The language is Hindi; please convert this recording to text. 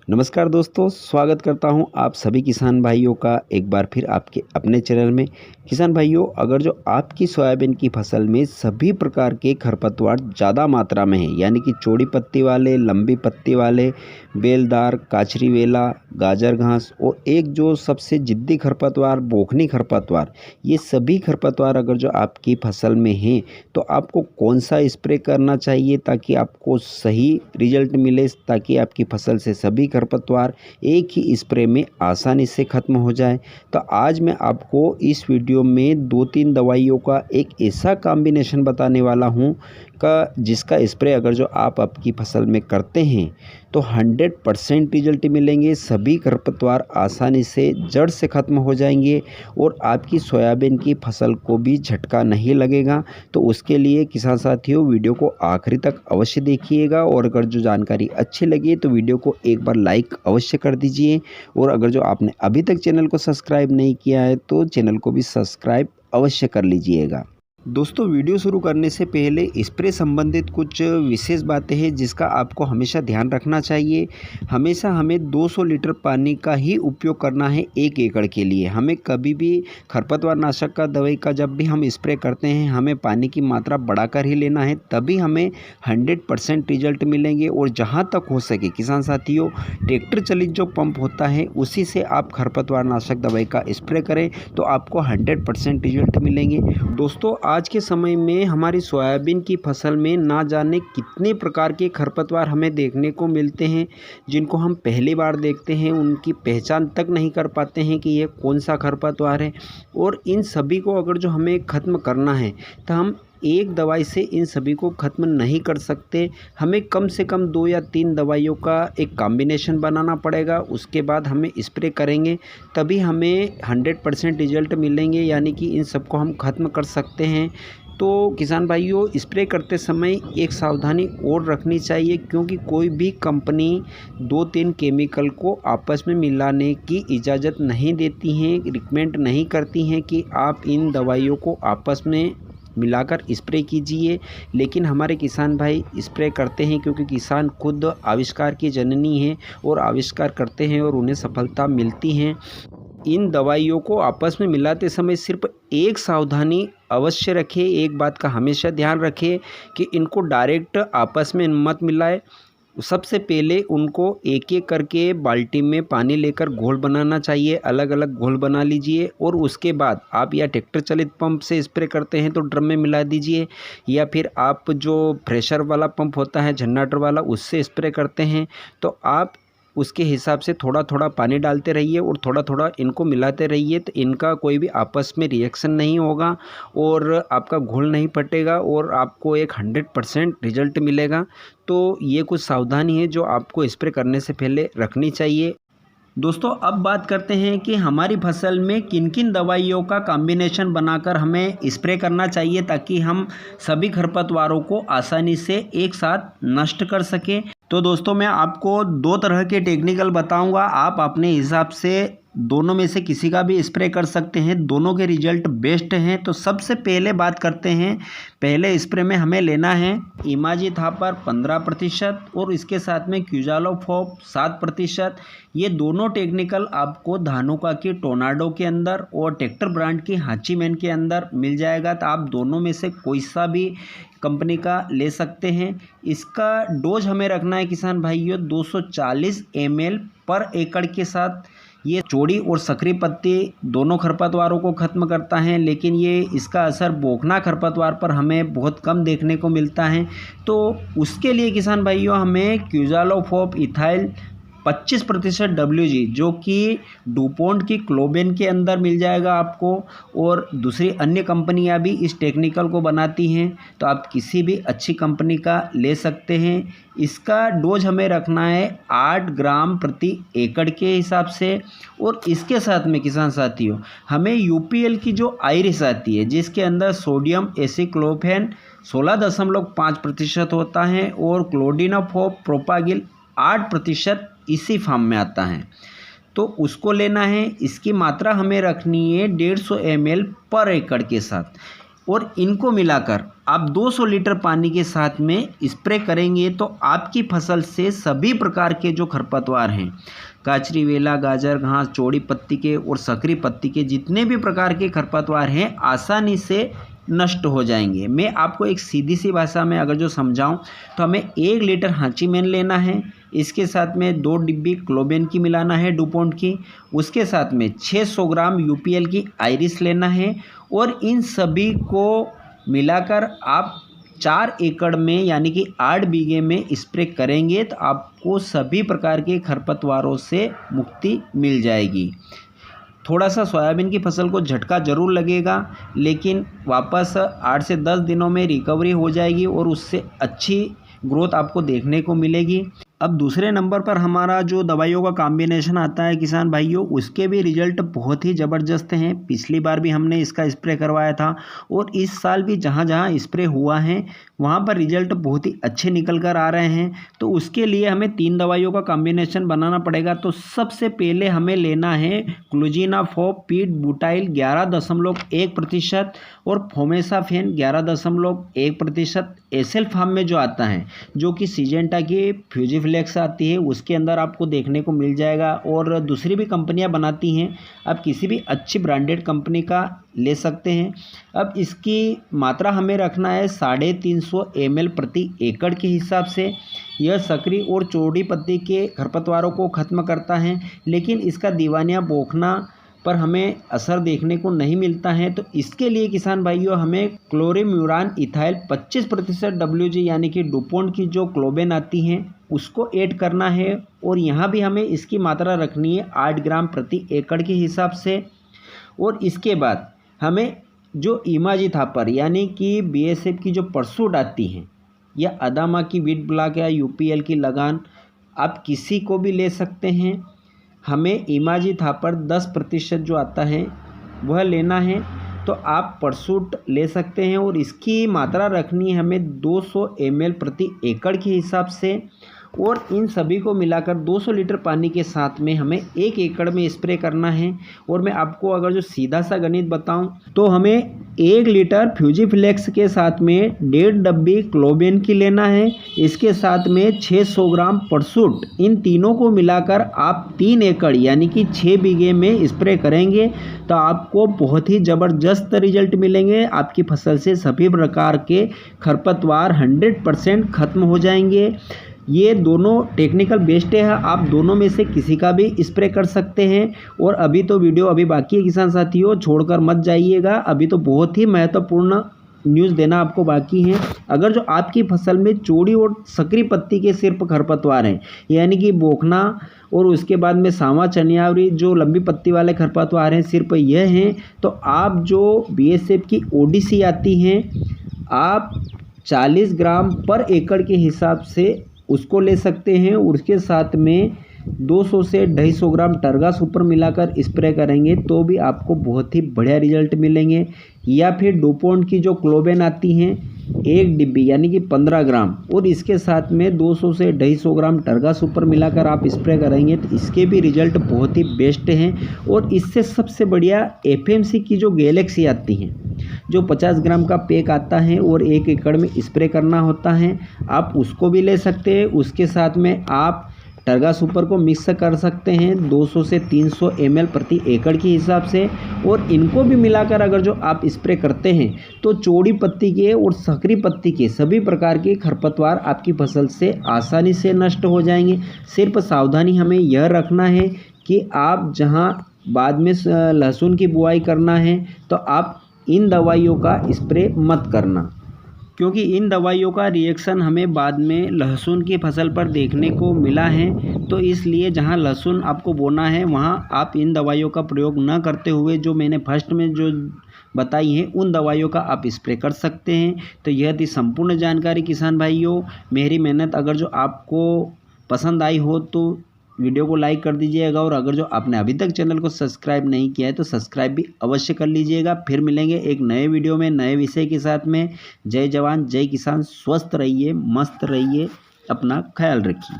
नमस्कार दोस्तों, स्वागत करता हूं आप सभी किसान भाइयों का एक बार फिर आपके अपने चैनल में। किसान भाइयों, अगर जो आपकी सोयाबीन की फसल में सभी प्रकार के खरपतवार ज़्यादा मात्रा में है, यानी कि चौड़ी पत्ती वाले, लंबी पत्ती वाले, बेलदार, काचरी वेला, गाजर घास और एक जो सबसे जिद्दी खरपतवार बोखनी खरपतवार, ये सभी खरपतवार अगर जो आपकी फसल में हैं तो आपको कौन सा स्प्रे करना चाहिए ताकि आपको सही रिजल्ट मिले, ताकि आपकी फसल से सभी खरपतवार एक ही स्प्रे में आसानी से ख़त्म हो जाए। तो आज मैं आपको इस वीडियो में 2-3 दवाइयों का एक ऐसा कॉम्बिनेशन बताने वाला हूं जिसका स्प्रे अगर जो आप आपकी फसल में करते हैं तो 100% रिजल्ट मिलेंगे। सभी खरपतवार आसानी से जड़ से ख़त्म हो जाएंगे और आपकी सोयाबीन की फसल को भी झटका नहीं लगेगा। तो उसके लिए किसान साथियों, वीडियो को आखिरी तक अवश्य देखिएगा और अगर जो जानकारी अच्छी लगी तो वीडियो को एक बार लाइक अवश्य कर दीजिए। और अगर जो आपने अभी तक चैनल को सब्सक्राइब नहीं किया है तो चैनल को भी सब्सक्राइब अवश्य कर लीजिएगा। दोस्तों, वीडियो शुरू करने से पहले स्प्रे संबंधित कुछ विशेष बातें हैं जिसका आपको हमेशा ध्यान रखना चाहिए। हमेशा हमें 200 लीटर पानी का ही उपयोग करना है 1 एकड़ के लिए। हमें कभी भी खरपतवार नाशक का दवाई का जब भी हम स्प्रे करते हैं हमें पानी की मात्रा बढ़ाकर ही लेना है, तभी हमें 100% रिजल्ट मिलेंगे। और जहाँ तक हो सके किसान साथियों, ट्रैक्टर चलित जो पंप होता है उसी से आप खरपतवार नाशक दवाई का स्प्रे करें तो आपको 100% रिजल्ट मिलेंगे। दोस्तों, आज के समय में हमारी सोयाबीन की फसल में ना जाने कितने प्रकार के खरपतवार हमें देखने को मिलते हैं, जिनको हम पहली बार देखते हैं उनकी पहचान तक नहीं कर पाते हैं कि ये कौन सा खरपतवार है। और इन सभी को अगर जो हमें ख़त्म करना है तो हम एक दवाई से इन सभी को ख़त्म नहीं कर सकते। हमें कम से कम 2 या 3 दवाइयों का एक कॉम्बिनेशन बनाना पड़ेगा। उसके बाद हमें स्प्रे करेंगे तभी हमें 100% रिजल्ट मिलेंगे, यानी कि इन सबको हम ख़त्म कर सकते हैं। तो किसान भाइयों, स्प्रे करते समय एक सावधानी और रखनी चाहिए, क्योंकि कोई भी कंपनी 2-3 केमिकल को आपस में मिलाने की इजाज़त नहीं देती हैं, रिकमेंड नहीं करती हैं कि आप इन दवाइयों को आपस में मिलाकर स्प्रे कीजिए। लेकिन हमारे किसान भाई स्प्रे करते हैं, क्योंकि किसान खुद आविष्कार की जननी है और आविष्कार करते हैं और उन्हें सफलता मिलती है। इन दवाइयों को आपस में मिलाते समय सिर्फ एक सावधानी अवश्य रखें, एक बात का हमेशा ध्यान रखें कि इनको डायरेक्ट आपस में मत मिलाएं। सबसे पहले उनको एक एक करके बाल्टी में पानी लेकर घोल बनाना चाहिए, अलग अलग घोल बना लीजिए। और उसके बाद आप या ट्रैक्टर चलित पंप से स्प्रे करते हैं तो ड्रम में मिला दीजिए, या फिर आप जो प्रेशर वाला पंप होता है जनरेटर वाला उससे स्प्रे करते हैं तो आप उसके हिसाब से थोड़ा थोड़ा पानी डालते रहिए और थोड़ा थोड़ा इनको मिलाते रहिए। तो इनका कोई भी आपस में रिएक्शन नहीं होगा और आपका घोल नहीं फटेगा और आपको एक 100% रिजल्ट मिलेगा। तो ये कुछ सावधानी है जो आपको स्प्रे करने से पहले रखनी चाहिए। दोस्तों, अब बात करते हैं कि हमारी फसल में किन किन दवाइयों का कॉम्बिनेशन बनाकर हमें स्प्रे करना चाहिए ताकि हम सभी खरपतवारों को आसानी से एक साथ नष्ट कर सकें। तो दोस्तों, मैं आपको 2 तरह के टेक्निकल बताऊंगा, आप अपने हिसाब से दोनों में से किसी का भी स्प्रे कर सकते हैं, दोनों के रिजल्ट बेस्ट हैं। तो सबसे पहले बात करते हैं, पहले स्प्रे में हमें लेना है इमाजी थापर 15% और इसके साथ में क्यूजालोफॉप 7%। ये दोनों टेक्निकल आपको धानुका की टोर्नाडो के अंदर और ट्रैक्टर ब्रांड की हाचीमैन के अंदर मिल जाएगा। तो आप दोनों में से कोई सा भी कंपनी का ले सकते हैं। इसका डोज हमें रखना है किसान भाइयों 240 ml पर एकड़ के साथ। ये चौड़ी और सकरी पत्ती दोनों खरपतवारों को ख़त्म करता है, लेकिन ये इसका असर बोखना खरपतवार पर हमें बहुत कम देखने को मिलता है। तो उसके लिए किसान भाइयों हमें क्यूजालोफॉप इथाइल 25% WG जो कि डुपोन्ट की क्लोबेन के अंदर मिल जाएगा आपको, और दूसरी अन्य कंपनियां भी इस टेक्निकल को बनाती हैं, तो आप किसी भी अच्छी कंपनी का ले सकते हैं। इसका डोज हमें रखना है 8 ग्राम प्रति एकड़ के हिसाब से। और इसके साथ में किसान साथियों हमें UPL की जो आयरिस आती है जिसके अंदर सोडियम एसिक्लोफेन 16.5% होता है और क्लोडिनाफॉप प्रोपागिल 8% इसी फार्म में आता है, तो उसको लेना है। इसकी मात्रा हमें रखनी है 150 ml पर एकड़ के साथ। और इनको मिलाकर आप 200 लीटर पानी के साथ में स्प्रे करेंगे तो आपकी फसल से सभी प्रकार के जो खरपतवार हैं, काचरी, वेला, गाजर घास, चौड़ी पत्ती के और सकरी पत्ती के जितने भी प्रकार के खरपतवार हैं आसानी से नष्ट हो जाएंगे। मैं आपको एक सीधी सी भाषा में अगर जो समझाऊं तो हमें 1 लीटर हाँचीमैन लेना है, इसके साथ में 2 डिब्बी क्लोबेन की मिलाना है डुपोन्ट की, उसके साथ में 600 ग्राम यूपीएल की आयरिस लेना है और इन सभी को मिलाकर आप 4 एकड़ में यानी कि 8 बीघे में स्प्रे करेंगे तो आपको सभी प्रकार के खरपतवारों से मुक्ति मिल जाएगी। थोड़ा सा सोयाबीन की फसल को झटका ज़रूर लगेगा, लेकिन वापस 8 से 10 दिनों में रिकवरी हो जाएगी और उससे अच्छी ग्रोथ आपको देखने को मिलेगी। अब दूसरे नंबर पर हमारा जो दवाइयों का कॉम्बिनेशन आता है किसान भाइयों, उसके भी रिजल्ट बहुत ही ज़बरदस्त हैं। पिछली बार भी हमने इसका स्प्रे करवाया था और इस साल भी जहाँ जहाँ स्प्रे हुआ है वहाँ पर रिजल्ट बहुत ही अच्छे निकल कर आ रहे हैं। तो उसके लिए हमें 3 दवाइयों का कॉम्बिनेशन बनाना पड़ेगा। तो सबसे पहले हमें लेना है क्लोजिनाफोप पीट बुटाइल 11.1% और फोमेसाफेन 11.1%। एसेल फार्म में जो आता है, जो कि सिजेंटा की फ्यूजीफ्लेक्स आती है, उसके अंदर आपको देखने को मिल जाएगा और दूसरी भी कंपनियां बनाती हैं। आप किसी भी अच्छी ब्रांडेड कंपनी का ले सकते हैं। अब इसकी मात्रा हमें रखना है 350 ml प्रति एकड़ के हिसाब से। यह सकरी और चौड़ी पत्ती के खरपतवारों को ख़त्म करता है, लेकिन इसका दीवानिया बोखना पर हमें असर देखने को नहीं मिलता है। तो इसके लिए किसान भाइयों हमें क्लोरीम्यूरान इथाइल 25% WG यानी कि डुपोन्ट की जो क्लोबेन आती हैं उसको ऐड करना है और यहाँ भी हमें इसकी मात्रा रखनी है 8 ग्राम प्रति एकड़ के हिसाब से। और इसके बाद हमें जो इमाजिथापर यानी कि BSF की जो परसूट आती हैं या अदामा की वीट ब्लॉक या UPL की लगान, आप किसी को भी ले सकते हैं। हमें इमाजिथापर 10% जो आता है वह लेना है, तो आप परसूट ले सकते हैं और इसकी मात्रा रखनी है हमें 200 ml प्रति एकड़ के हिसाब से। और इन सभी को मिलाकर 200 लीटर पानी के साथ में हमें 1 एकड़ में स्प्रे करना है। और मैं आपको अगर जो सीधा सा गणित बताऊं तो हमें 1 लीटर फ्यूजीफ्लेक्स के साथ में 1.5 डब्बी क्लोबेन की लेना है, इसके साथ में 600 ग्राम परसूट। इन तीनों को मिलाकर आप 3 एकड़ यानी कि 6 बीघे में स्प्रे करेंगे तो आपको बहुत ही ज़बरदस्त रिजल्ट मिलेंगे। आपकी फसल से सभी प्रकार के खरपतवार 100% ख़त्म हो जाएंगे। ये दोनों टेक्निकल बेस्ड है, आप दोनों में से किसी का भी स्प्रे कर सकते हैं। और अभी तो वीडियो अभी बाकी है किसान साथियों, छोड़कर मत जाइएगा, अभी तो बहुत ही महत्वपूर्ण न्यूज़ देना आपको बाकी है। अगर जो आपकी फसल में चौड़ी और सकरी पत्ती के सिर्फ खरपतवार हैं यानी कि बोखना और उसके बाद में सांवा चनियावरी जो लंबी पत्ती वाले खरपतवार हैं सिर्फ यह हैं, तो आप जो BSF की ODC आती हैं आप 40 ग्राम पर एकड़ के हिसाब से उसको ले सकते हैं। और उसके साथ में 200 से 250 ग्राम टर्गा सुपर मिलाकर स्प्रे करेंगे तो भी आपको बहुत ही बढ़िया रिजल्ट मिलेंगे। या फिर डुपोन्ट की जो क्लोबेन आती हैं 1 डिब्बी यानी कि 15 ग्राम और इसके साथ में 200 से 250 ग्राम टर्गा सुपर मिलाकर आप स्प्रे करेंगे तो इसके भी रिजल्ट बहुत ही बेस्ट हैं। और इससे सबसे बढ़िया FMC की जो गैलेक्सी आती हैं जो 50 ग्राम का पैक आता है और 1 एकड़ में स्प्रे करना होता है, आप उसको भी ले सकते हैं। उसके साथ में आप टर्गा सुपर को मिक्स कर सकते हैं 200 से 300 ml प्रति एकड़ के हिसाब से। और इनको भी मिलाकर अगर जो आप स्प्रे करते हैं तो चौड़ी पत्ती के और सकरी पत्ती के सभी प्रकार के खरपतवार आपकी फसल से आसानी से नष्ट हो जाएंगे। सिर्फ सावधानी हमें यह रखना है कि आप जहां बाद में लहसुन की बुआई करना है तो आप इन दवाइयों का स्प्रे मत करना, क्योंकि इन दवाइयों का रिएक्शन हमें बाद में लहसुन की फसल पर देखने को मिला है। तो इसलिए जहां लहसुन आपको बोना है वहां आप इन दवाइयों का प्रयोग न करते हुए जो मैंने फर्स्ट में जो बताई हैं उन दवाइयों का आप स्प्रे कर सकते हैं। तो यह थी संपूर्ण जानकारी किसान भाइयों। मेरी मेहनत अगर जो आपको पसंद आई हो तो वीडियो को लाइक कर दीजिएगा और अगर जो आपने अभी तक चैनल को सब्सक्राइब नहीं किया है तो सब्सक्राइब भी अवश्य कर लीजिएगा। फिर मिलेंगे एक नए वीडियो में नए विषय के साथ में। जय जवान जय किसान, स्वस्थ रहिए, मस्त रहिए, अपना ख्याल रखिए।